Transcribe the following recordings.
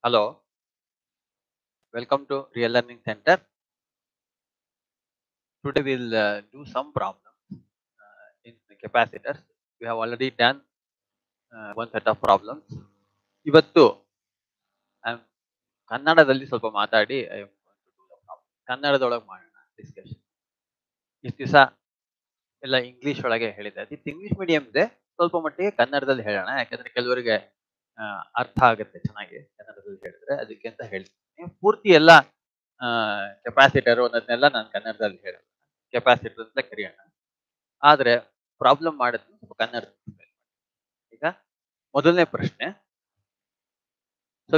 Hello, welcome to Real Learning Center. Today we'll do some problems in the capacitors. We have already done one set of problems. ಇವತ್ತು ಕನ್ನಡದಲ್ಲಿ ಸ್ವಲ್ಪ ಮಾತಾಡಿ ಕನ್ನಡದೊಳಗೆ ಮಾಡೋಣ discussion. ಇಷ್ಟು ದಿವಸ ಎಲ್ಲ ಇಂಗ್ಲಿಷ್ ಒಳಗೆ ಹೇಳಿದ್ದೆ. ಇದು ಇಂಗ್ಲಿಷ್ ಮೀಡಿಯಂ ಇದೆ, ಸ್ವಲ್ಪ ಮಟ್ಟಿಗೆ ಕನ್ನಡದಲ್ಲಿ ಹೇಳೋಣ. ಯಾಕಂದ್ರೆ ಕೆಲವರಿಗೆ ಅರ್ಥ ಆಗುತ್ತೆ ಚೆನ್ನಾಗಿ ಕನ್ನಡದಲ್ಲಿ ಹೇಳಿದ್ರೆ, ಅದಕ್ಕೆ ಅಂತ ಹೇಳ್ತೀನಿ. ಪೂರ್ತಿ ಎಲ್ಲ ಕೆಪಾಸಿಟರ್ ಅನ್ನೋದನ್ನೆಲ್ಲ ನಾನು ಕನ್ನಡದಲ್ಲಿ ಹೇಳೋಣ, ಕೆಪಾಸಿಟರ್ ಅಂತ ಕರೆಯೋಣ. ಆದ್ರೆ ಪ್ರಾಬ್ಲಮ್ ಮಾಡೋದು ಸ್ವಲ್ಪ ಕನ್ನಡ. ಈಗ ಮೊದಲನೇ ಪ್ರಶ್ನೆ. ಸೊ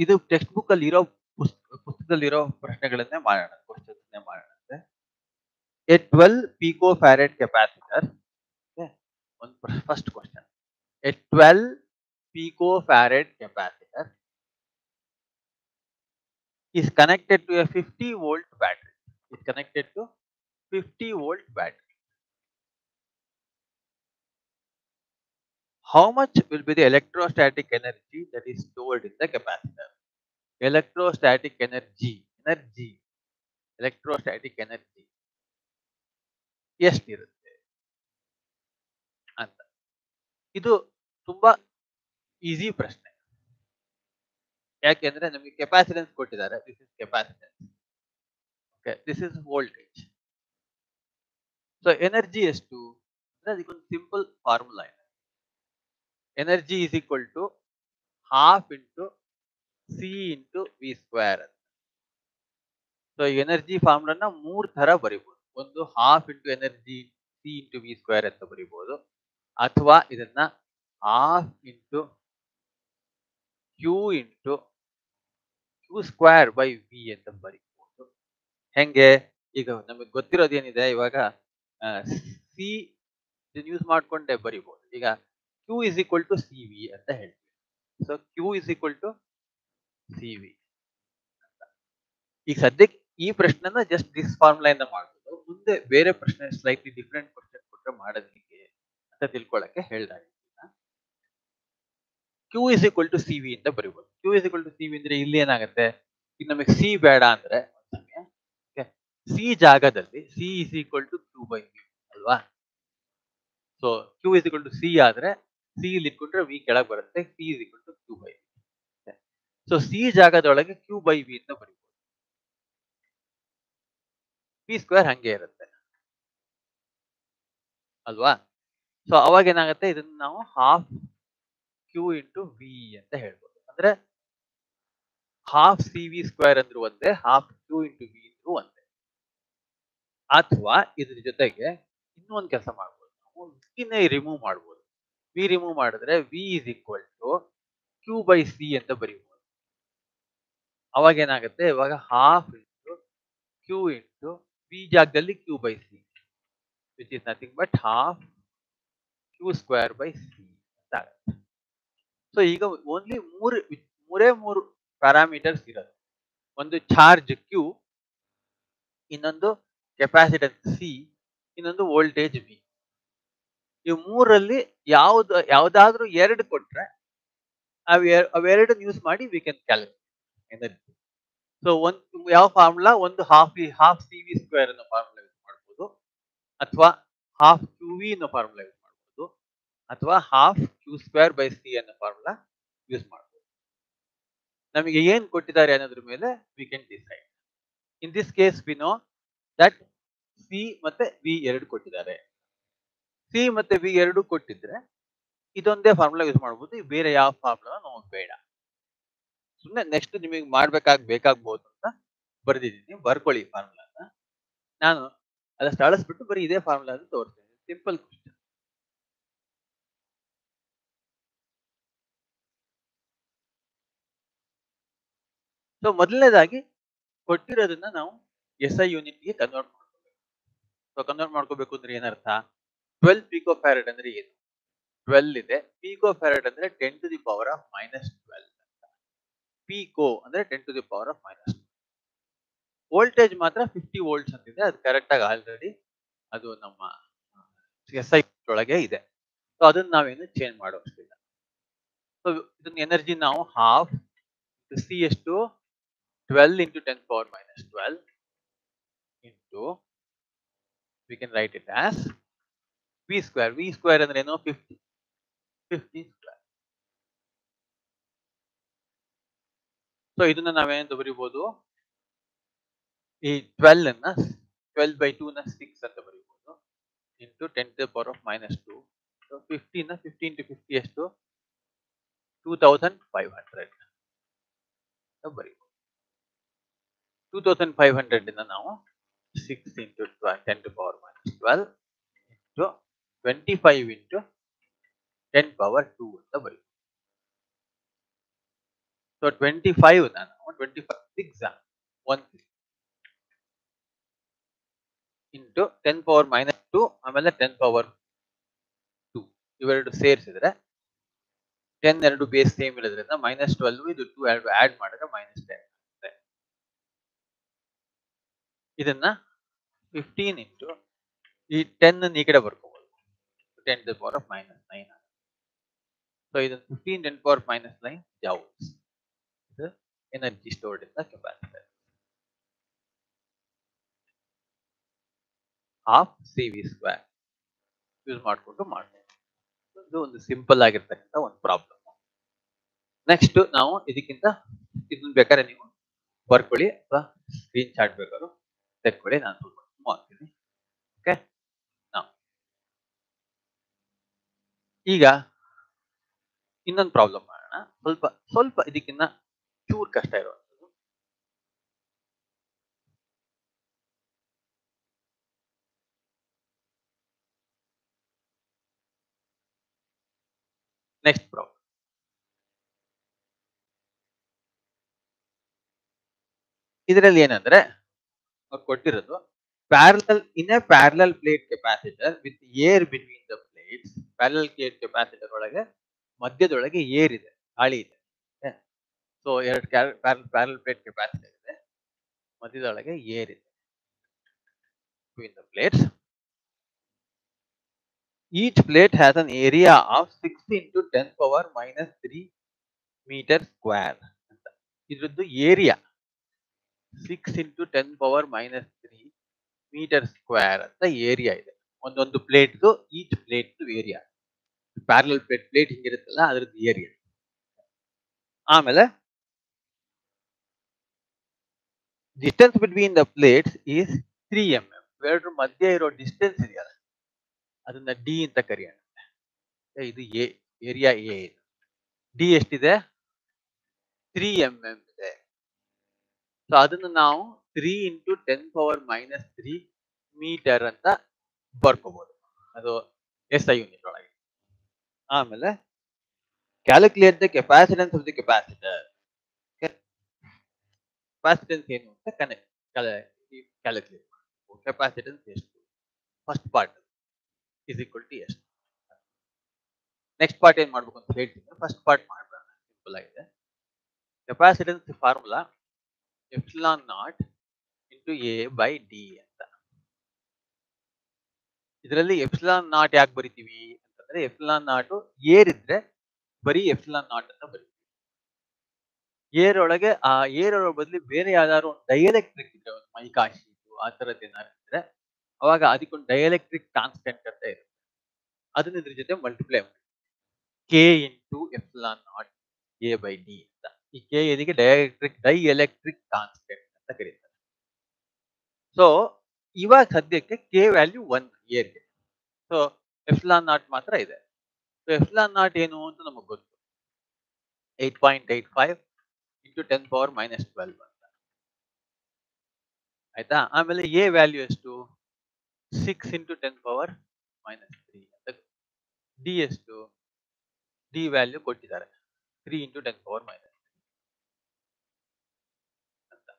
ಇದು ಟೆಕ್ಸ್ಟ್ ಬುಕ್ ಅಲ್ಲಿ ಇರೋ ಪುಸ್ತಕದಲ್ಲಿರೋ ಪ್ರಶ್ನೆಗಳನ್ನೇ ಮಾಡೋಣ, ಕ್ವಶನ್ಸ್ನೇ ಮಾಡೋಣ. A 12 picofarad capacitor. First question. A 12 picofarad capacitor is connected to a 50 volt battery. Is connected to 50 volt battery. How much will be the electrostatic energy that is stored in the capacitor? Electrostatic energy. Electrostatic energy. ಎಷ್ಟಿರುತ್ತೆ ಅಂತ. ಇದು ತುಂಬಾ easy ಪ್ರಶ್ನೆ. ಯಾಕೆಂದ್ರೆ ನಮಗೆ capacitance ಕೊಟ್ಟಿದ್ದಾರೆ. This is capacitance. Okay, this is voltage. So energy ಎಷ್ಟು ಅಂದ್ರೆ ಅದಕ್ಕೊಂದು ಸಿಂಪಲ್ ಫಾರ್ಮುಲಾ ಇದೆ. Energy is equal to half into C into V square ಅಂತ. ಸೊ ಎನರ್ಜಿ ಫಾರ್ಮುಲಾನ 3 ತರ ಬರೀಬಹುದು. ಒಂದು half into energy C into V square ಅಂತ ಬರೀಬಹುದು, ಅಥವಾ ಇದನ್ನ half into Q into Q square by V ಅಂತ ಬರೀಬಹುದು. ಹೆಂಗೆ? ಈಗ ನಮಗೆ ಗೊತ್ತಿರೋದೇನಿದೆ, ಇವಾಗ ಸಿ ಯೂಸ್ ಮಾಡ್ಕೊಂಡೆ ಬರೀಬಹುದು. ಈಗ Q is equal to C V ಅಂತ ಹೇಳ್ತೀವಿ. So Q is equal to C V. ಈಗ ಸದ್ಯಕ್ಕೆ ಈ ಪ್ರಶ್ನೆನ ಜಸ್ಟ್ ದಿಸ್ ಫಾರ್ಮುಲಾ ಇಂದ ಮಾಡ್ಬೋದು. ಮುಂದೆ ಬೇರೆ ಪ್ರಶ್ನೆ ಸ್ಲೈಟ್ಲಿ ಡಿಫ್ರೆಂಟ್ ಕ್ವಶನ್ ಕೊಟ್ಟರೆ ಮಾಡೋದಕ್ಕೆ ಅಂತ ತಿಳ್ಕೊಳ್ಳಕ್ಕೆ ಹೇಳ್ದಾಗ Q is equal to C V ಅಂತ ಬರೀಬಹುದು. Q is equal to C V ಅಂದ್ರೆ ಇಲ್ಲಿ ಏನಾಗುತ್ತೆ, ಈಗ ನಮಗೆ ಸಿ ಬೇಡ ಅಂದ್ರೆ ಸಿ ಜಾಗದಲ್ಲಿ C is equal to Q by V ಅಲ್ವಾ. So Q is equal to C ಆದ್ರೆ ಸಿ ಇಲ್ಲಿ ಇಟ್ಕೊಂಡ್ರೆ ವಿ ಕೆಳಗೆ ಬರುತ್ತೆ. C is equal to Q by V. So C ಜಾಗದೊಳಗೆ ಕ್ಯೂ ಬೈ ವಿ ಅಂತ ಬರೀಬಹುದು. ವಿ ಸ್ಕ್ವೇರ್ ಹಂಗೆ ಇರುತ್ತೆ ಅಲ್ವಾ. ಸೊ ಅವಾಗ ಏನಾಗುತ್ತೆ, ಇದನ್ನ ನಾವು ಹಾಫ್ ಕ್ಯೂ ಇಂಟು ವಿ ಅಂತ ಹೇಳ್ಬೋದು. ಅಂದ್ರೆ ಹಾಫ್ ಸಿ ವಿ ಸ್ಕ್ವೇರ್ ಅಂದ್ರೂ ಒಂದೇ, ಹಾಫ್ ಕ್ಯೂ ಇಂಟು ವಿ ಅಂದ್ರೂ ಒಂದೇ. ಅಥವಾ ಇದ್ರ ಜೊತೆಗೆ ಇನ್ನೂ ಒಂದು ಕೆಲಸ ಮಾಡ್ಬೋದು, ನಾವು ವಿನೇ ರಿಮೂವ್ ಮಾಡ್ಬೋದು. ವಿ ರಿಮೂವ್ ಮಾಡಿದ್ರೆ V is equal to Q by C ಅಂತ ಬರೀಬಹುದು. ಅವಾಗ ಏನಾಗುತ್ತೆ, ಇವಾಗ half into Q into V ಜಾಗದಲ್ಲಿ Q by C, which is nothing but half Q square by C ಅಂತ ಆಗುತ್ತೆ. ಸೊ ಈಗ ಓನ್ಲಿ ಮೂರೇ ಮೂರು ಪ್ಯಾರಾಮೀಟರ್ಸ್ ಇರೋದು. ಒಂದು ಚಾರ್ಜ್ ಕ್ಯೂ, ಇನ್ನೊಂದು ಕೆಪಾಸಿಟೆನ್ಸ್ ಸಿ, ಇನ್ನೊಂದು ವೋಲ್ಟೇಜ್ ವಿ. ಈ ಮೂರಲ್ಲಿ ಯಾವ್ದಾದ್ರೂ ಎರಡು ಕೊಟ್ರೆ ಅವೆರಡು ಯೂಸ್ ಮಾಡಿ we can calculate energy. So ಒಂದು ಯಾವ ಫಾರ್ಮುಲಾ, ಒಂದು ಹಾಫ್ ಸಿ ವಿ ಸ್ಕ್ವೇರ್ ಅನ್ನೋ ಫಾರ್ಮುಲಾ ಯೂಸ್ ಮಾಡ್ಬೋದು, ಅಥವಾ ಹಾಫ್ ಕ್ಯೂ ವಿ ಅನ್ನೋ ಫಾರ್ಮುಲಾ ಯೂಸ್ ಮಾಡ್ಬೋದು, ಅಥವಾ half Q square by C ಅನ್ನೋ ಫಾರ್ಮುಲಾ ಯೂಸ್ ಮಾಡ್ಬೋದು. ನಮಗೆ ಏನ್ ಕೊಟ್ಟಿದ್ದಾರೆ ಅನ್ನೋದ್ರ ಮೇಲೆ we can decide. In this case we know that C ಮತ್ತೆ ವಿ ಎರಡು ಕೊಟ್ಟಿದ್ದಾರೆ. ಸಿ ಮತ್ತೆ ವಿ ಎರಡು ಕೊಟ್ಟಿದ್ರೆ ಇದೊಂದೇ ಫಾರ್ಮುಲಾ ಯೂಸ್ ಮಾಡ್ಬೋದು, ಬೇರೆ ಯಾವ ಫಾರ್ಮುಲಾ ನಮಗೆ ಬೇಡ. ಸುಮ್ಮನೆ ನೆಕ್ಸ್ಟ್ ನಿಮಗೆ ಬೇಕಾಗ್ಬೋದು ಅಂತ ಬರ್ದಿದ್ದೀನಿ, ಬರ್ಕೊಳ್ಳಿ ಫಾರ್ಮುಲಾನ. ನಾನು ಅದಷ್ಟು ಅಳಿಸ್ಬಿಟ್ಟು ಬರೀ ಇದೇ ಫಾರ್ಮುಲಾ ಅಂತ ತೋರಿಸ್ತೇನೆ. Simple question. ಸೊ ಮೊದಲನೇದಾಗಿ ಕೊಟ್ಟಿರೋದನ್ನ ನಾವು ಎಸ್ ಐ ಯೂನಿಟ್ಗೆ ಕನ್ವರ್ಟ್ ಮಾಡ್ಕೋಬೇಕು. ಸೊ ಕನ್ವರ್ಟ್ ಮಾಡ್ಕೋಬೇಕು ಅಂದ್ರೆ ಏನರ್ಥ, 12 picofarad ಅಂದ್ರೆ ಏನು? 12 ಇದೆ. picofarad ಅಂದ್ರೆ 10 to the power of minus 12 ಅಂತ. ಪಿಕೋ ಅಂದ್ರೆ 10 to the power of minus 12. Voltage ಮಾತ್ರ 50 ವೋಲ್ಟ್ಸ್ ಅಂತಿದೆ, ಅದು ಕರೆಕ್ಟ್ ಆಗಿ ಆಲ್ರೆಡಿ ಅದು ನಮ್ಮ ಎಸ್ ಐ ಒಳಗೆ ಇದೆ. ಸೊ ಅದನ್ನ ನಾವೇನು ಚೇಂಜ್ ಮಾಡೋಷ್ಟಿಲ್ಲ. ಸೊ ಇದನ್ನ ಎನರ್ಜಿ ನಾವು ಹಾಫ್ C ಎಷ್ಟು 12 into 10 power minus 12 into, we can write it as V square. V square ಅಂದ್ರೆ ಏನು 50 square. ಸೊ ಇದನ್ನ ನಾವೇನಂತ ಬರೀಬಹುದು, ಈ 12 ಅನ್ನ 12 by 2 ನ 6 ಅಂತ ಬರೀಬಹುದು into 10 to the power of minus 2. So 15 ನ 15 to 50 ಎಷ್ಟು 2500 ಅಂತ ಬರೀಬಹುದು. 2500 ಇಂದ ನಾವು 6 into 10 to the power minus 12 into 25 into 10 power 2 ಅಂತ ಬರೀಬಹುದು. ಸೊ 25 ನ ನಾವು 25 6 1 ಇಂಟು 10 ಪವರ್ ಮೈನಸ್ 2 ಆಮೇಲೆ 10 ಪವರ್ 2 ಇವೆರಡು ಸೇರಿಸಿದ್ರೆ 10 ಎರಡು ಬೇಸ್ ಸೇಮ್ ಇರೋದ್ರಿಂದ ಮೈನಸ್ 12 ಇದು 2 ಎರಡು ಆಡ್ ಮಾಡಿದ್ರೆ ಮೈನಸ್ 10 ಆಗುತ್ತೆ. ಇದನ್ನ 15 ಇಂಟು ಈ 10 ಈ ಕಡೆ ಬರ್ಕೋಬಹುದು 10 to the power of minus 9. So ಇದನ್ನ 15 10 power minus 9 ಜೌಲ್ಸ್. ಇದು energy stored in the capacitor. Half CV square use ಮಾಡಿಕೊಂಡು ಮಾಡ್ಬೋದು. ಇದು ಒಂದು ಸಿಂಪಲ್ ಆಗಿರ್ತಕ್ಕಂಥ ಒಂದು ಪ್ರಾಬ್ಲಮ್. ನೆಕ್ಸ್ಟ್ ನಾವು ಇದಕ್ಕಿಂತ ಇದನ್ನ ಬೇಕಾದ್ರೆ ನೀವು ಬರ್ಕೊಳ್ಳಿ ಅಥವಾ ಸ್ಕ್ರೀನ್ ಶಾಟ್ ಬೇಕಾದ್ರು ತೆಕ್ಕೊಳ್ಳಿ, ನಾನು ಸ್ವಲ್ಪ ಮಾಡ್ತೀನಿ. ಓಕೆ, ಈಗ ಇನ್ನೊಂದು ಪ್ರಾಬ್ಲಮ್ ಮಾಡೋಣ. ಸ್ವಲ್ಪ ಇದಕ್ಕಿಂತ ಚೂರ್ ಕಷ್ಟ ಇರುವಂಥದ್ದು. ನೆಕ್ಸ್ಟ್ ಪ್ರಾಬ್ಲಮ್, ಇದರಲ್ಲಿ ಏನಂದ್ರೆ ಅವ್ರು ಕೊಟ್ಟಿರೋದು parallel in a parallel plate capacitor with air between the plates. Parallel plate capacitor ಒಳಗೆ ಮಧ್ಯದೊಳಗೆ ಏರ್ ಇದೆ, ಗಾಳಿ ಇದೆ. ಸೊ ಎರಡು ಪ್ಯಾರಲ್ ಪ್ಲೇಟ್ ಕೆಪಾಸಿಟರ್ ಇದೆ, ಮಧ್ಯದೊಳಗೆ ಏರ್ ಇದೆ between the plates. Each plate has an area of 6 into 10 power minus 3 meter square. ಇದ್ರದ್ದು area 6 into 10 power minus 3 meter square ಅಂತ area ಇದೆ. ಒಂದೊಂದು ಪ್ಲೇಟ್ದು each plate area, parallel plate ಹಿಂಗಿರುತ್ತಲ್ಲ ಅದ್ರದ್ದು ಏರಿಯಾ. ಆಮೇಲೆ distance between the plates is 3 mm. ಎರಡರ ಮಧ್ಯೆ ಇರೋ ಡಿಸ್ಟೆನ್ಸ್ ಇದೆಯಲ್ಲ ಅದನ್ನ ಡಿ ಅಂತ ಕರೆಯೋಣ. ಇದು ಎ, ಏರಿಯಾ ಎ. ಡಿ ಎಷ್ಟಿದೆ 3 mm ಇದೆ. ಸೊ ಅದನ್ನು ನಾವು 3 into 10 power minus 3 ಮೀಟರ್ ಅಂತ ಬರ್ಕೋಬಹುದು, ಅದು SI ಯೂನಿಟ್ ಒಳಗೆ. ಆಮೇಲೆ calculate the capacitance of the capacitor. Capacitance ಏನು ಅಂತ ಕ್ಯಾಲ್ಕುಲೇಟ್ ಮಾಡಬೇಕು. ಕೆಪಾಸಿಟೆನ್ಸ್ ಎಷ್ಟು, first part is equal to ಎಷ್ಟು. ನೆಕ್ಸ್ಟ್ ಪಾರ್ಟ್ ಏನ್ ಮಾಡ್ಬೇಕು ಅಂತ ಹೇಳ್ತೀನಿ. ಫಸ್ಟ್ ಪಾರ್ಟ್ ಮಾಡೋಣ, ಸಿಂಪಲ್ ಆಗಿದೆ. Capacitance formula epsilon not into A by D ಅಂತ. ಇದರಲ್ಲಿ ಎಪ್ಸಿಲಾನ್ ನಾಟ್ ಯಾಕೆ ಬರಿತೀವಿ ಅಂತಂದ್ರೆ, ಎಪ್ಸಿಲಾನ್ ನಾಟ್ ಏರ್ ಇದ್ರೆ ಬರೀ ಎಪ್ಸಿಲಾನ್ ನಾಟ್ ಅಂತ ಬರೀತೀವಿ. ಏರ್ ಒಳಗೆ ಆ ಏರ್ ಬದಲು ಬೇರೆ ಯಾವ್ದಾದ್ರು ಒಂದು ಡೈಎಲೆಕ್ಟ್ರಿಕ್ ಇದ್ರೆ, ಒಂದು ಮೈಕಾ ಶೀಟು ಆ ತರದ್ದು ಏನಾದ್ರು ಇದ್ರೆ ಅವಾಗ ಅದಕ್ಕೊಂದು ಡೈಎಲೆಕ್ಟ್ರಿಕ್ ಕಾನ್ಸ್ಟೆಂಟ್ ಅಂತ ಇರುತ್ತೆ. ಅದನ್ನ ಇದ್ರ ಜೊತೆ ಮಲ್ಟಿಪ್ಲೈ ಮಾಡಿ K into epsilon naught A by D ಅಂತ. ಈ ಕೆ ಇದಕ್ಕೆ ಡೈಎಲೆಕ್ಟ್ರಿಕ್ ಕಾನ್ಸ್ಟೆಂಟ್ ಅಂತ ಕರೀತಾರೆ. ಸೊ ಇವಾಗ ಸದ್ಯಕ್ಕೆ ಕೆ ವ್ಯಾಲ್ಯೂ 1 ಏರ್ಗೆ. ಸೊ ಎಪ್ಸಿಲಾನ್ ನಾಟ್ ಮಾತ್ರ ಇದೆ. ಸೊ ಎಪ್ಸಿಲಾನ್ ನಾಟ್ ಏನು ಅಂತ ನಮಗೆ ಗೊತ್ತು, 8.85 ಇಂಟು 10 ಪವರ್ ಮೈನಸ್ 12 ಅಂತ ಆಯ್ತಾ. ಆಮೇಲೆ ಎ ವ್ಯಾಲ್ಯೂ ಎಷ್ಟು 6 ಇಂಟು 10 ಪವರ್ ಮೈನಸ್ 3 ಅಂತ. ಡಿ ಎಷ್ಟು, ಡಿ ವ್ಯಾಲ್ಯೂ ಕೊಟ್ಟಿದ್ದಾರೆ 3 ಇಂಟು 10 ಪವರ್ ಮೈನಸ್ ಅಂತ.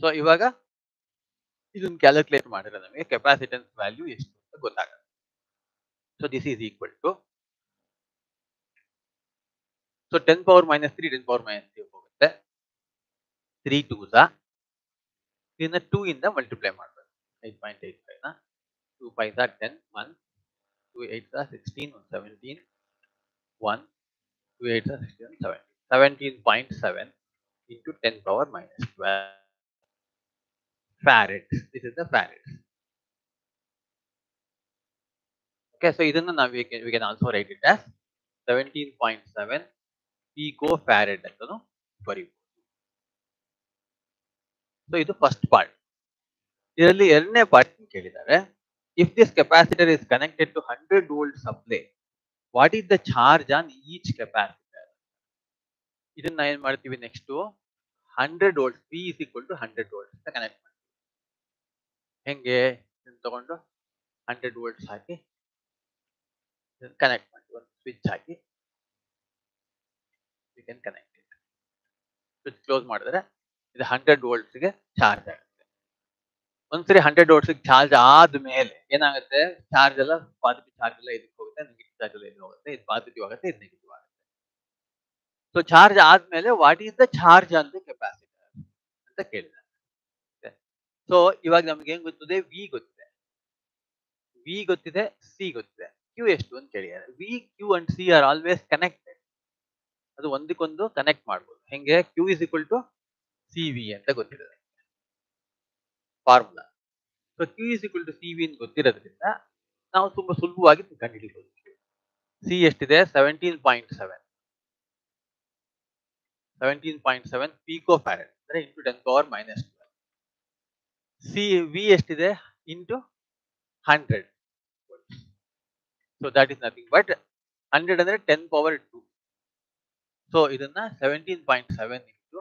ಸೊ ಇವಾಗ ಇದನ್ನ ಕ್ಯಾಲ್ಕುಲೇಟ್ ಮಾಡಿದ್ರೆ ನಮಗೆ ಕೆಪಾಸಿಟೆನ್ಸ್ ವ್ಯಾಲ್ಯೂ ಎಷ್ಟು ಅಂತ ಗೊತ್ತಾಗುತ್ತೆ. So this is equal to, so 10 power minus 3 10 power minus 3 ಹೋಗುತ್ತೆ, 3 2s, ಇದನ್ನ 2 ಇಂದ ಮಲ್ಟಿಪ್ಲೈ ಮಾಡಬೇಕು. 8.85 ನ 2 5s 10, 1 2 8s 16, 17 1 2 8s 16 17. 17.7 into 10 power minus 12 farads. This is the farads. Okay, so we can also write it as 17.7 picofarad ಅಂತನು ಬರೀಬಹುದು. So ಇದು first part. ಇದರಲ್ಲಿ ಎರಡನೇ ಪಾರ್ಟ್ ಕೇಳಿದ್ದಾರೆ. If this capacitor is connected to 100 volt supply, what is the charge on each capacitor? ಇದನ್ನ ಏನ್ ಮಾಡ್ತೀವಿ next 100 volt V is equal to 100 volt ಅಂತ ಕನೆಕ್ಟ್ ಮಾಡ್ತೀವಿ. ಹೆಂಗೆ ತಗೊಂಡು 100 ವೋಲ್ಟ್ಸ್ ಹಾಕಿ ಕನೆಕ್ಟ್ ಮಾಡಿ ಒಂದು ಸ್ವಿಚ್ ಹಾಕಿ you can connect it. Switch close ಮಾಡಿದ್ರೆ ಇದು 100 ವೋಲ್ಟ್ಸ್ ಗೆ ಚಾರ್ಜ್ ಆಗುತ್ತೆ. ಒಂದ್ಸರಿ 100 ವೋಲ್ಟ್ಸ್ ಚಾರ್ಜ್ ಆದ್ಮೇಲೆ ಏನಾಗುತ್ತೆ, ಚಾರ್ಜ್ ಎಲ್ಲ ಪಾಸಿಟಿವ್ ಚಾರ್ಜ್ ಎಲ್ಲ ಇದಕ್ಕೆ ಹೋಗುತ್ತೆ, ನೆಗೆಟಿವ್ ಚಾರ್ಜ್ ಎಲ್ಲ ಇದಕ್ಕೆ ಹೋಗುತ್ತೆ. ಇದು ಪಾಸಿಟಿವ್ ಆಗುತ್ತೆ, ಇದು ನೆಗೆಟಿವ್ ಆಗುತ್ತೆ. ಸೊ ಚಾರ್ಜ್ ಆದ್ಮೇಲೆ what is the charge on the capacitor ಅಂತ ಕೇಳಿದ್ದಾರೆ. ಸೊ ಇವಾಗ ನಮ್ಗೆ ಏನ್ ಗೊತ್ತಿದೆ, ವಿ ಗೊತ್ತಿದೆ, ವಿ ಗೊತ್ತಿದೆ, ಸಿ ಗೊತ್ತಿದೆ, ಕ್ಯೂ ಎಷ್ಟು ಅಂತ ಕೇಳಿದ್ದಾರೆ. V, Q and C are always connected. ಅದು ಒಂದಕ್ಕೊಂದು ಕನೆಕ್ಟ್ ಮಾಡ್ಬೋದು. ಹೆಂಗೆ, Q is equal to C V ಅಂತ ಗೊತ್ತಿದೆ formula. So Q is equal to C V ಅಂತ ಗೊತ್ತಿರೋದ್ರಿಂದ ನಾವು ತುಂಬಾ ಸುಲಭವಾಗಿ ಕಂಡುಹಿಡಿಯಬಹುದು. ಸಿ ಎಷ್ಟಿದೆ, 17.7 ಪಿಕೋ ಫ್ಯಾರಡ್ ಅಂದ್ರೆ into 10 power minus 12. C V ಎಷ್ಟಿದೆ, into 100. So that is nothing but 100 ಅಂದ್ರೆ 10 ಪವರ್ 2. ಸೊ ಇದನ್ನ 17.7 ಇಂಟು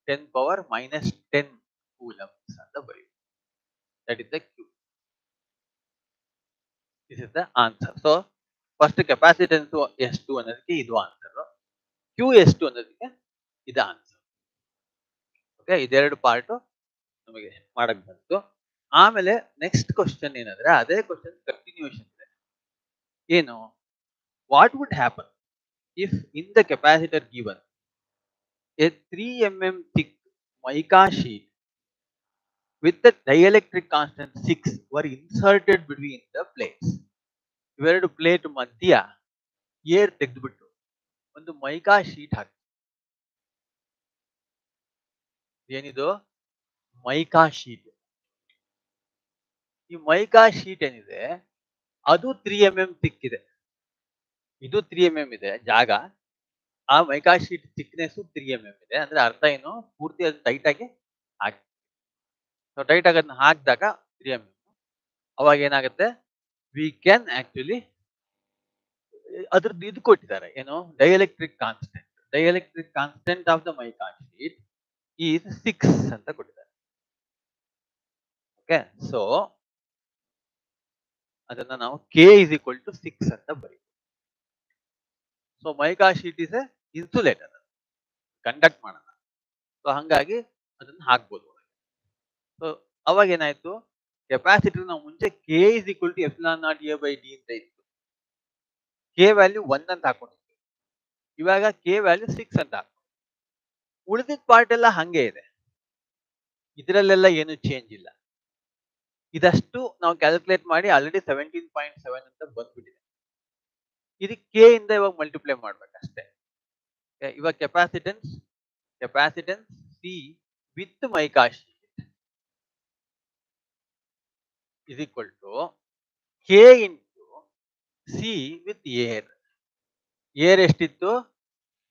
10 ಪವರ್ ಮೈನಸ್ 10 ಕೂಲಮ್ಸ್ ಅಂತ ಬರೆಯುವುದು. That is the Q. This is the answer. So first capacitance ಎಷ್ಟು ಅನ್ನೋದಕ್ಕೆ ಇದು ಆನ್ಸರ್, ಕ್ಯೂ ಎಷ್ಟು ಅನ್ನೋದಕ್ಕೆ ಇದು ಆನ್ಸರ್. ಓಕೆ, ಇದೆರಡು ಪಾರ್ಟ್ ನಮಗೆ ಮಾಡಕ್ ಬಂತು. ಆಮೇಲೆ ನೆಕ್ಸ್ಟ್ ಕ್ವಶನ್ ಏನಂದ್ರೆ, ಅದೇ ಕ್ವಶನ್ ಕಂಟಿನ್ಯೂಷನ್ ಇದೆ. ಏನು, what would happen if in the capacitor given a 3 mm thick mica sheet with the dielectric constant 6 were inserted between the plates. ಇವೆರಡು ಪ್ಲೇಟ್ ಮಧ್ಯ ಏರ್ ತೆಗೆದುಬಿಟ್ಟು ಒಂದು ಮೈಕಾ ಶೀಟ್ ಹಾಕಿ. ಏನಿದು ಮೈಕಾ ಶೀಟ್? ಈ ಮೈಕಾ ಶೀಟ್ ಏನಿದೆ ಅದು 3 mm ಥಿಕ್ ಇದೆ. ಇದು 3 mm ಇದೆ ಜಾಗ. ಆ ಮೈಕಾ ಶೀಟ್ ಥಿಕ್ನೆಸ್ 3 mm ಇದೆ. ಅಂದ್ರೆ ಅರ್ಥ ಏನು, ಪೂರ್ತಿ ಅದು ಟೈಟ್ ಆಗಿ ಹಾಕಿ. ಟೈಟ್ ಆಗಿ ಅದನ್ನ ಹಾಕಿದಾಗ 3 mm, ಅವಾಗ ಏನಾಗುತ್ತೆ, ವಿ ಕ್ಯಾನ್ ಆಕ್ಚುಲಿ ಅದ್ರದ್ದು ಇದು ಕೊಟ್ಟಿದ್ದಾರೆ, ಏನು, dielectric constant. Dielectric constant of the mica sheet is 6 ಅಂತ ಕೊಟ್ಟಿದ್ದಾರೆ. ಓಕೆ, ಸೊ ಅದನ್ನ ನಾವು ಕೆ ಇಸ್ ಈಕ್ವಲ್ ಟು 6 ಅಂತ ಬರೀತೀವಿ. So mica sheet is a insulator, conduct ಮಾಡೋಣ. ಸೊ ಹಂಗಾಗಿ ಅದನ್ನ ಹಾಕ್ಬೋದು. ಸೊ ಅವಾಗ ಏನಾಯ್ತು, ಕೆಪಾಸಿಟರ್ ನಾವು ಮುಂಚೆ K is equal to epsilon naught A by D ಅಂತ ಇತ್ತು. ಕೆ ವ್ಯಾಲ್ಯೂ 1 ಅಂತ ಹಾಕೊಂಡಿದ್ವಿ. ಇವಾಗ ಕೆ ವ್ಯಾಲ್ಯೂ 6 ಅಂತ ಹಾಕಿ. ಉಳಿದಿದ್ದ ಪಾರ್ಟ್ ಎಲ್ಲ ಹಂಗೆ ಇದೆ, ಇದರಲ್ಲೆಲ್ಲ ಏನು ಚೇಂಜ್ ಇಲ್ಲ. ಇದಷ್ಟು ನಾವು ಕ್ಯಾಲ್ಕುಲೇಟ್ ಮಾಡಿ ಆಲ್ರೆಡಿ 17.7 ಅಂತ ಬಂದ್ಬಿಟ್ಟಿದೆ. ಇದಕ್ಕೆ ಕೆ ಇಂದ ಇವಾಗ ಮಲ್ಟಿಪ್ಲೈ ಮಾಡ್ಬೇಕಷ್ಟೇ. ಇವಾಗ capacitance C with mica sheet is equal to K into C with air. Air ಎಷ್ಟಿತ್ತು,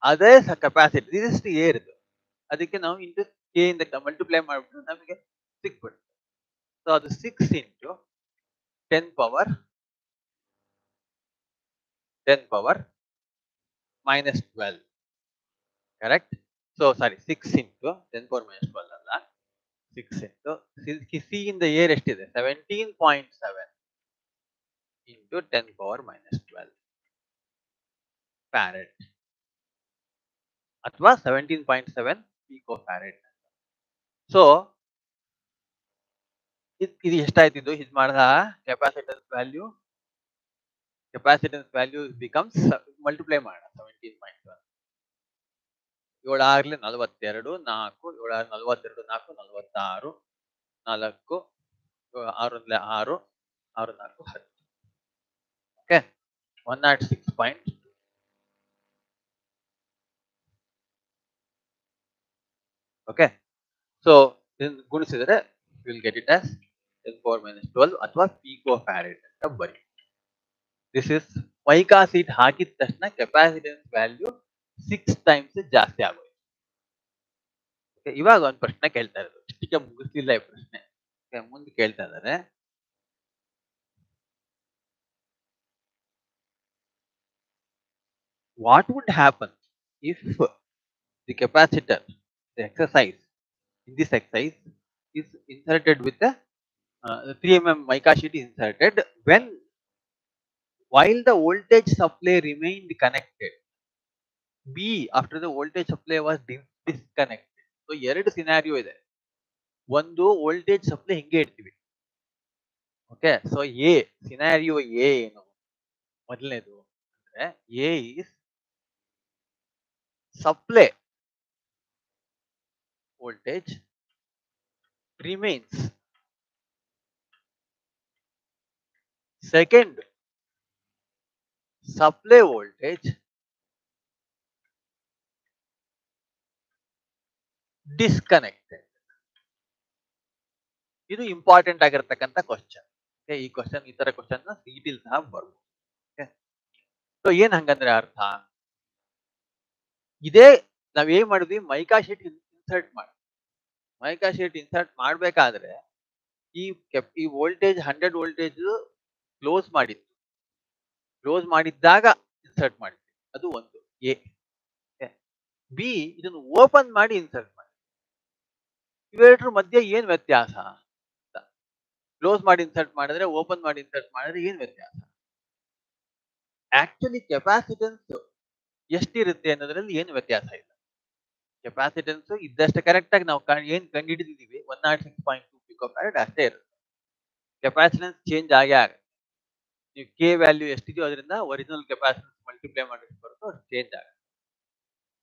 ಅದೇ ಕೆಪಾಸಿಟಿ, ಇದಿಷ್ಟು ಏರ್ ಇದು. ಅದಕ್ಕೆ ನಾವು ಇಂಟು ಕೆ ಇಂದ ಮಲ್ಟಿಪ್ಲೈ ಮಾಡ್ಬಿಟ್ಟು ನಮಗೆ ಸಿಕ್ಬಿಡುತ್ತೆ. ಸೊ ಅದು 6 into 10 power minus 12. Correct. So sorry, 6 into 10 power minus 12 ಅಲ್ಲ, 6 ಇಂಟು ಸಿ ಇಂದ ಏರ್ ಎಷ್ಟಿದೆ, 17.7 ಇಂಟು 10 ಪವರ್ ಮೈನಸ್ 12 ಫ್ಯಾರಡ್ ಅಥವಾ 17.7 ಪಿಕೋ ಫ್ಯಾರಡ್. ಸೊ ಇದು ಎಷ್ಟಾಯ್ತು, ಇದು ಮಾಡಿದ ಕೆಪಾಸಿಟೆನ್ಸ್ ವ್ಯಾಲ್ಯೂ ಬಿಕಮ್ಸ್, ಮಲ್ಟಿಪ್ಲೈ ಮಾಡೋಣ 17.7. 7 ಆಗ್ಲಿ 42, 4, 7 42, 4, 46, 4, 6 6, 6 4 10. ಓಕೆ, 106. ಓಕೆ, ಸೊ ಇದನ್ನ ಗುಣಿಸಿದ್ರೆ ವಿಲ್ ಗೆಟ್ ಇಟ್ ಆಸ್ 10⁻12 ಅಥವಾ ಪಿಕೋ ಫ್ಯಾರಡ್ ಅಂತ ಬರಿ. ದಿಸ್ ಇಸ್ ಮೈಕಾ ಸೀಟ್ ಹಾಕಿದ ತಕ್ಷಣ ಕೆಪಾಸಿಟೆನ್ಸ್ ವ್ಯಾಲ್ಯೂ 6 ಟೈಮ್ಸ್ ಜಾಸ್ತಿ ಆಗೋಯ್ತು. ಇವಾಗ ಒಂದು ಪ್ರಶ್ನೆ ಕೇಳ್ತಾ ಇರೋದು, ಇಷ್ಟಕ್ಕೆ ಮುಗಿಸ್ಲಿಲ್ಲ ಈ ಪ್ರಶ್ನೆ, ಮುಂದೆ ಕೇಳ್ತಾ ಇದ್ದಾರೆ. What would happen if the capacitor, the exercise, in this exercise is inserted with the 3 mm mica sheet is inserted when while the voltage supply remained connected. B, after the voltage supply was disconnected. So ಎರಡು scenario ಇದೆ. ಒಂದು voltage supply ಹಿಂಗೆ ಇಡ್ತೀವಿ. Okay, so A scenario A ಏನು ಮೊದಲನೇದು ಅಂದ್ರೆ A is supply voltage remains. Second, supply voltage disconnected. ಇದು important ಆಗಿರತಕ್ಕಂತ question. ಈ ಕ್ವಶನ್, ಈ ತರ ಕ್ವಶನ್ ಸಿಟಿಲ್ ಸಹ ಬರ್ಬೋದು. ಸೊ ಏನ್ ಹಂಗಂದ್ರೆ ಅರ್ಥ, ಇದೇ ನಾವ್ ಏನ್ ಮಾಡಿದ್ವಿ, ಮೈಕಾ ಶೀಟ್ ಇನ್ಸರ್ಟ್ ಮಾಡಿ, ಮೈಕಾ ಶೀಟ್ ಇನ್ಸರ್ಟ್ ಮಾಡ್ಬೇಕಾದ್ರೆ ಈ ವೋಲ್ಟೇಜ್ 100 ವೋಲ್ಟೇಜ್ ಕ್ಲೋಸ್ ಮಾಡಿತ್ತು, ಕ್ಲೋಸ್ ಮಾಡಿದ್ದಾಗ ಇನ್ಸರ್ಟ್ ಮಾಡಿದ್ವಿ, ಅದು ಒಂದು ಎ. ಬಿ, ಇದನ್ನು ಓಪನ್ ಮಾಡಿ ಇನ್ಸರ್ಟ್ ಮಾಡಿ. ಇವೆರಡರ ಮಧ್ಯೆ ಏನ್ ವ್ಯತ್ಯಾಸ ಅಂತ, ಕ್ಲೋಸ್ ಮಾಡಿ ಇನ್ಸರ್ಟ್ ಮಾಡಿದ್ರೆ, ಓಪನ್ ಮಾಡಿ ಇನ್ಸರ್ಟ್ ಮಾಡಿದ್ರೆ ಏನ್ ವ್ಯತ್ಯಾಸ? ಆಕ್ಚುಲಿ ಕೆಪಾಸಿಟೆನ್ಸ್ ಎಷ್ಟಿರುತ್ತೆ ಅನ್ನೋದ್ರಲ್ಲಿ ಏನು ವ್ಯತ್ಯಾಸ ಇಲ್ಲ. ಕೆಪಾಸಿಟೆನ್ಸ್ ಇದ್ದಷ್ಟು ಕರೆಕ್ಟ್ ಆಗಿ ನಾವು ಏನ್ ಕಂಡುಹಿಡಿದಿದ್ದೀವಿ 106.2 ಪಿಕೋ ಫ್ಯಾರಡ್ ಅಷ್ಟೇ ಇರುತ್ತೆ. ಕೆಪಾಸಿಟೆನ್ಸ್ ಚೇಂಜ್ ಆಗೇ ಆಗುತ್ತೆ. ನೀವು ಕೆ ವ್ಯಾಲ್ಯೂ ಎಷ್ಟಿದೆಯೋ ಅದರಿಂದ ಒರಿಜಿನಲ್ ಕೆಪಾಸಿಟೆನ್ಸ್ ಮಲ್ಟಿಪ್ಲೈ ಮಾಡಿದ್ರೆ ಬರುತ್ತೋ ಅದು ಚೇಂಜ್ ಆಗುತ್ತೆ.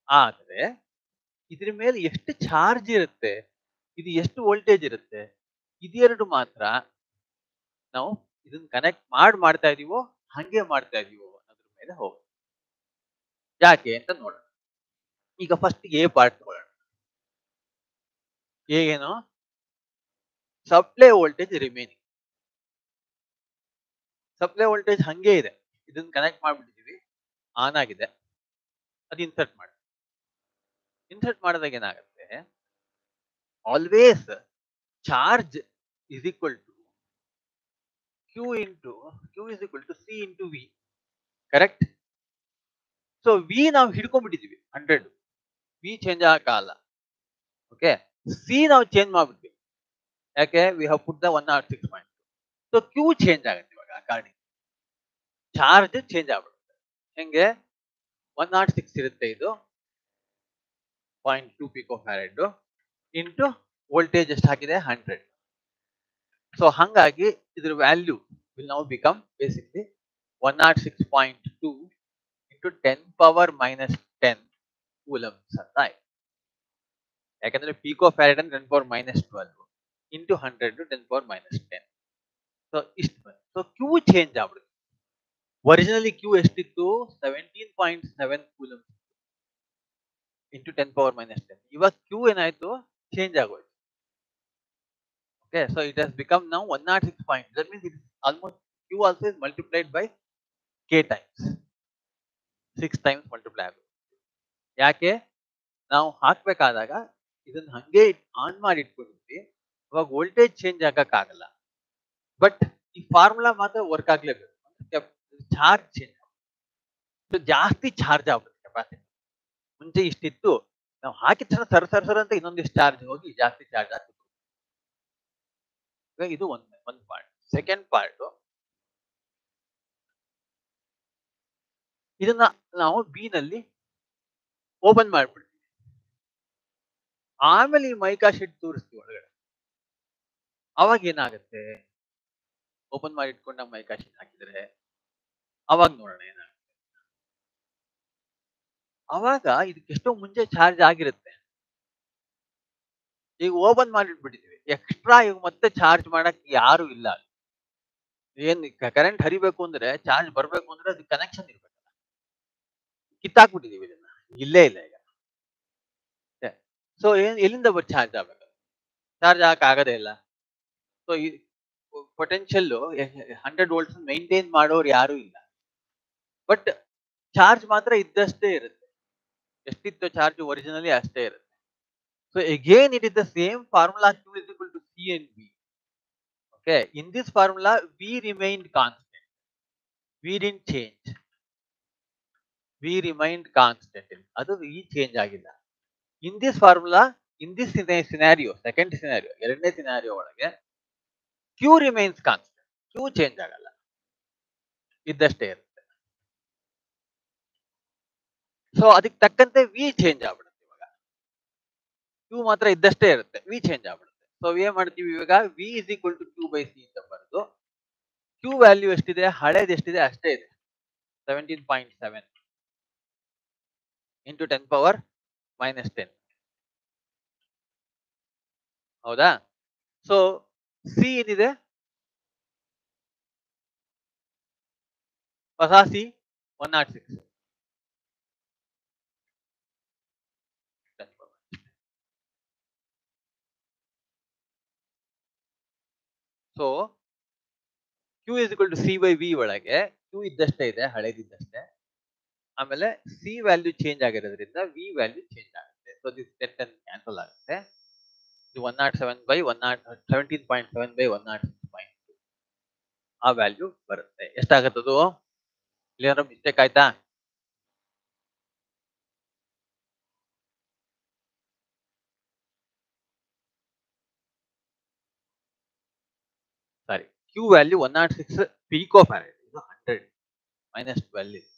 ಆದ್ರೆ ಇದ್ರ ಮೇಲೆ ಎಷ್ಟು ಚಾರ್ಜ್ ಇರುತ್ತೆ, ಇದು ಎಷ್ಟು ವೋಲ್ಟೇಜ್ ಇರುತ್ತೆ, ಇದೆರಡು ಮಾತ್ರ ನಾವು ಇದನ್ನ ಕನೆಕ್ಟ್ ಮಾಡ್ತಾ ಇದೀವೋ ಹಂಗೆ ಮಾಡ್ತಾ ಇದೀವೋ ಅನ್ನೋದ್ರ ಮೇಲೆ ಹೋಗುತ್ತೆ. ಯಾಕೆ ಅಂತ ನೋಡೋಣ. ಈಗ ಫಸ್ಟ್ ಎ ಪಾರ್ಟ್ ತಗೊಳ್ಳೋಣ. ಎ ಏನು, supply voltage remaining. Supply voltage ಹಂಗೆ ಇದೆ, ಇದನ್ನ ಕನೆಕ್ಟ್ ಮಾಡ್ಬಿಟ್ಟಿದೀವಿ, ಆನ್ ಆಗಿದೆ, ಅದು ಇನ್ಸರ್ಟ್ ಮಾಡಿ. ಇನ್ಸರ್ಟ್ ಮಾಡಿದಾಗ ಏನಾಗುತ್ತೆ, always charge is equal to Q is equal to C into V, correct? So V ನಾವು ಹಿಡ್ಕೊಂಡ್ಬಿಟ್ಟಿದೀವಿ 100, ವಿ ಚೇಂಜ್ ಆಗಲ್ಲ. ಓಕೆ, ಸಿ ನಾವು ಚೇಂಜ್ ಮಾಡ್ಬಿಟ್ವಿ, ಯಾಕೆ we have put the 106 point. So Q change ಆಗುತ್ತೆ ಇವಾಗ, ಆ ಕಾರಣಕ್ಕೆ ಚಾರ್ಜ್ ಚೇಂಜ್ ಆಗ್ಬಿಡುತ್ತೆ. ಹೆಂಗೆ, 106 ಇರುತ್ತೆ, ಇದು 0.2 ಪಿಕೋ ಫ್ಯಾರಡ್ ಇಂಟು ವೋಲ್ಟೇಜ್ ಎಷ್ಟು ಹಾಕಿದೆ 100. ಸೊ ಹಂಗಾಗಿ ಇದ್ರ value will now become basically 106.2 into 10⁻⁻10 coulombs ಅಂತ ಆಯ್ತು. ಯಾಕಂದ್ರೆ ಪಿಕೋ ಫ್ಯಾರಡ್ ಅಂದ್ರೆ 10⁻12 ಇಂಟು 100 10⁻10. ಸೊ ಇಷ್ಟು ಬಂತು. ಸೊ ಕ್ಯೂ ಚೇಂಜ್ ಆಗ್ಬಿಡುತ್ತೆ. ಒರಿಜಿನಲಿ ಕ್ಯೂ ಎಷ್ಟಿತ್ತು, 17.7 ಕೂಲಂಬ್ಸ್ ಇಂಟು 10⁻10. ಇವಾಗ ಕ್ಯೂ ಏನಾಯ್ತು, ಚೇಂಜ್ ಆಗೋಯ್ತು. Okay, so it has become now 106 points. That means it is almost Q also is multiplied by K times. 6 times multiply ಆಗುತ್ತೆ. ಯಾಕೆ, ನಾವು ಹಾಕ್ಬೇಕಾದಾಗ ಇದನ್ನ ಹಂಗೆ ಆನ್ ಮಾಡಿ ಇಟ್ಕೊಂಡಿದ್ವಿ, ಇವಾಗ ವೋಲ್ಟೇಜ್ ಚೇಂಜ್ ಆಗಕ್ಕಾಗಲ್ಲ, ಬಟ್ ಈ ಫಾರ್ಮುಲಾ ಮಾತ್ರ ವರ್ಕ್ ಆಗ್ಲೇಬೇಕು. ಚಾರ್ಜ್ ಚೇಂಜ್ ಆಗುತ್ತೆ, ಜಾಸ್ತಿ ಚಾರ್ಜ್ ಆಗುತ್ತೆ ಕೆಪಾಸಿಟಿ. ಮುಂಚೆ ಇಷ್ಟಿತ್ತು, ನಾವು ಹಾಕಿದ ಸರ ಸರ ಅಂತ ಇನ್ನೊಂದಿಷ್ಟು ಚಾರ್ಜ್ ಹೋಗಿ ಜಾಸ್ತಿ ಚಾರ್ಜ್ ಆಗುತ್ತೆ. ಇದು ಒಂದು ಪಾರ್ಟ್. ಸೆಕೆಂಡ್ ಪಾರ್ಟ್, ಇದನ್ನ ನಾವು ಬಿ ನಲ್ಲಿ ಓಪನ್ ಮಾಡ್ಬಿಡ್ತೀವಿ, ಆಮೇಲೆ ಈ ಮೈಕಾ ಶೀಟ್ ತೋರಿಸ್ತೀವಿ ಒಳಗಡೆ. ಅವಾಗ ಏನಾಗುತ್ತೆ, ಓಪನ್ ಮಾಡಿ ಇಟ್ಕೊಂಡು ನಾವು ಮೈಕಾ ಶೀಟ್ ಹಾಕಿದ್ರೆ ಅವಾಗ ನೋಡೋಣ ಏನಾಗುತ್ತೆ. ಅವಾಗ ಇದಕ್ಕೆ ಎಷ್ಟೋ ಮುಂಚೆ ಚಾರ್ಜ್ ಆಗಿರುತ್ತೆ, ಈಗ ಓಪನ್ ಮಾಡಿಟ್ಬಿಟ್ಟಿದೀವಿ, ಎಕ್ಸ್ಟ್ರಾ ಈಗ ಮತ್ತೆ ಚಾರ್ಜ್ ಮಾಡಕ್ ಯಾರು ಇಲ್ಲ. ಏನ್ ಕರೆಂಟ್ ಹರಿಬೇಕು ಅಂದ್ರೆ, ಚಾರ್ಜ್ ಬರ್ಬೇಕು ಅಂದ್ರೆ ಅದು ಕನೆಕ್ಷನ್ ಇರ್ಬೇಕಲ್ಲ, ಕಿತ್ತಾಕ್ಬಿಟ್ಟಿದೀವಿ ಇದನ್ನ, ಇಲ್ಲೇ ಇಲ್ಲ ಈಗ. ಸೊ ಎಲ್ಲಿಂದ ಚಾರ್ಜ್ ಆಗ್ಬೇಕು? ಚಾರ್ಜ್ ಆಗದೇ ಇಲ್ಲ. ಸೊ ಈ ಪೊಟೆನ್ಷಿಯಲ್ 100 ವೋಲ್ಟ್ಸ್ ಮೇಂಟೈನ್ ಮಾಡೋರು ಯಾರು ಇಲ್ಲ. ಬಟ್ ಚಾರ್ಜ್ ಮಾತ್ರ ಇದ್ದಷ್ಟೇ ಇರುತ್ತೆ. ಎಷ್ಟಿತ್ತು ಚಾರ್ಜ್ ಒರಿಜಿನಲಿ ಅಷ್ಟೇ ಇರುತ್ತೆ. So again it is the same formula Q is equal to C and V. Okay, in this formula V remained constant. V didn't change. V remained constant. ಅದು V change ಆಗಿಲ್ಲ. In this formula, in this scenario, second scenario, ಎರಡನೇ scenario ಒಳಗೆ Q remains constant. Q change ಆಗಲ್ಲ. ಇದ್ದಷ್ಟೇ ಇರುತ್ತೆ. So ಅದಕ್ಕೆ ತಕ್ಕಂತೆ V change ಆಗ್ಬಿಡುತ್ತೆ ಇವಾಗ. Q ಮಾತ್ರ ಇದ್ದಷ್ಟೇ ಇರುತ್ತೆ. V change ಆಗ್ಬಿಡುತ್ತೆ. ಸೊ ಏನ್ ಮಾಡ್ತೀವಿ ಇವಾಗ V is equal to Q by C ಅಂತ ಬರೆದು Q ವ್ಯಾಲ್ಯೂ ಎಷ್ಟಿದೆ ಹಳೇದು ಎಷ್ಟಿದೆ ಅಷ್ಟೇ ಇದೆ 17.7 into 10 power minus 10. ಹೌದಾ? ಸೊ ಸಿ ಏನಿದೆ ಹೊಸ C 106. So Q is equal to C by V ಒಳಗೆ Q ಇದ್ದಷ್ಟೇ ಇದೆ ಹಳೇದಿದ್ದಷ್ಟೇ. ಆಮೇಲೆ ಸಿ ವ್ಯಾಲ್ಯೂ ಚೇಂಜ್ ಆಗಿರೋದ್ರಿಂದ ವಿ ವ್ಯಾಲ್ಯೂ ಚೇಂಜ್ ಆಗುತ್ತೆ. ಸೊ ದಿಸ್ 10 ಕ್ಯಾನ್ಸಲ್ ಆಗುತ್ತೆ. ಇದು 107 by 17.7 by 106.2 ಆ ವ್ಯಾಲ್ಯೂ ಬರುತ್ತೆ. ಎಷ್ಟಾಗತ್ತದು? ಇಲ್ಲೇನಾದ್ರು ಮಿಸ್ಟೇಕ್ ಆಯ್ತಾ? ಸಾರಿ, Q ವ್ಯಾಲ್ಯೂ 106 ಪಿಕೋ ಫ್ಯಾರಡ್, ಇದು 100 ಮೈನಸ್ 12 ಇದೆ.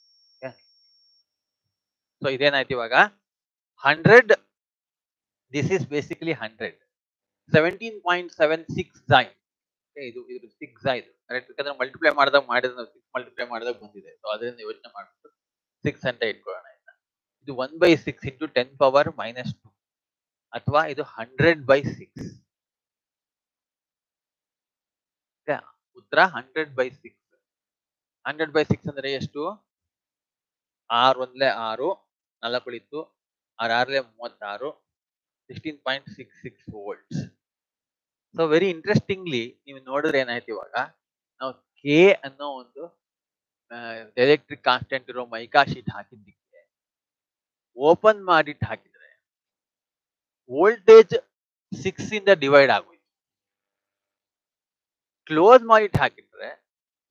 ಸೊ ಇದೇನಾಯ್ತು ಇವಾಗ 100, ದಿಸ್ ಇಸ್ ಬೇಸಿಕಲಿ 100, 17.76 xi. ಇದು 6 xi ಇದು ಕರೆಕ್ಟ್. ಯಾಕಂದ್ರೆ ಮಲ್ಟಿಪ್ಲೈ ಮಾಡಿದಾಗ 6 ಮಲ್ಟಿಪ್ಲೈ ಮಾಡಿದಾಗ ಬಂದಿದೆ. ಸೊ ಅದರಿಂದ ಯೋಚನೆ ಮಾಡ್ಬಿಟ್ಟು 6 ಅಂತ ಇಟ್ಕೊಳ್ಳೋಣ. ಇದು 1/6 into 10 power minus 2 ಅಥವಾ ಇದು 100/6. ಉತ್ತರ 100/6. 100/6 ಅಂದ್ರೆ ಎಷ್ಟು? 6 ಒಂದ್ಲೆ 6, 4 ಉಳಿತು, 6 6ಲೆ 36, 16.66 volts. ಸೊ ವೆರಿ ಇಂಟ್ರೆಸ್ಟಿಂಗ್ಲಿ ನೀವು ನೋಡಿದ್ರೆ ಏನಾಯ್ತು ಇವಾಗ ನಾವು ಕೆ ಅನ್ನೋ ಒಂದು ಎಲೆಕ್ಟ್ರಿಕ್ ಕಾನ್ಸ್ಟೆಂಟ್ ಇರೋ ಮೈಕಾ ಶೀಟ್ ಹಾಕಿದ್ದಕ್ಕೆ ಓಪನ್ ಮಾಡಿಟ್ಟು ಹಾಕಿದ್ರೆ ವೋಲ್ಟೇಜ್ 6 ಇಂದ ಡಿವೈಡ್ ಆಗೋಯ್ತು. ಕ್ಲೋಸ್ ಮಾಡಿಟ್ಟು ಹಾಕಿದ್ರೆ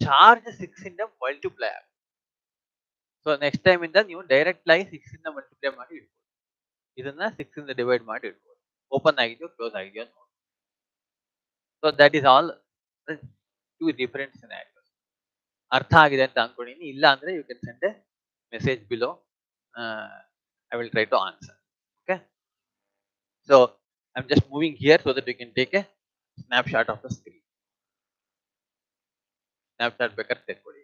ಚಾರ್ಜ್ 6 ಇಂದ ಮಲ್ಟಿಪ್ಲೈ ಆಗುತ್ತೆ. ಸೊ ನೆಕ್ಸ್ಟ್ ಟೈಮ್ ಇಂದ ನೀವು ಡೈರೆಕ್ಟ್ ಆಗಿ 6 ಇಂದ ಮಲ್ಟಿಪ್ಲೈ ಮಾಡಿ ಇಡ್ಬೋದು. ಇದನ್ನ 6 ಇಂದ ಡಿವೈಡ್ ಮಾಡಿ ಇಡ್ಬೋದು. ಓಪನ್ ಆಗಿದೆಯೋ ಕ್ಲೋಸ್ ಆಗಿದೆಯೋ ನೋಡಿ. So that is all 2 different scenarios. ಅರ್ಥ ಆಗಿದೆ ಅಂತ ಅನ್ಕೊಂಡಿನಿ. ಇಲ್ಲ ಅಂದ್ರೆ you can send a message below. I will try to answer. Okay. So I'm just moving here so that we can take a snapshot of the screen. Snapshot ಬೇಕಾದ್ರೆ ತೆಕ್ಕೊಳ್ಳಿ.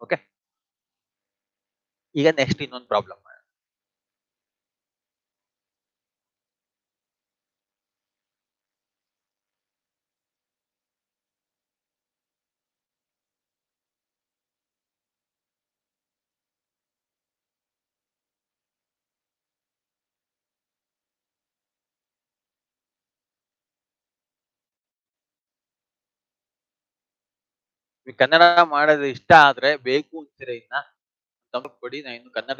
Okay, ಈಗ next ಇನ್ನೊಂದು problem ಮಾಡೋಣ. ಕನ್ನಡ ಮಾಡೋದು ಇಷ್ಟ ಆದ್ರೆ ಬೇಕು ಅಂತೀರ ಇನ್ನ ಕೊಡಿ, ನಾನು ಇನ್ನು ಕನ್ನಡ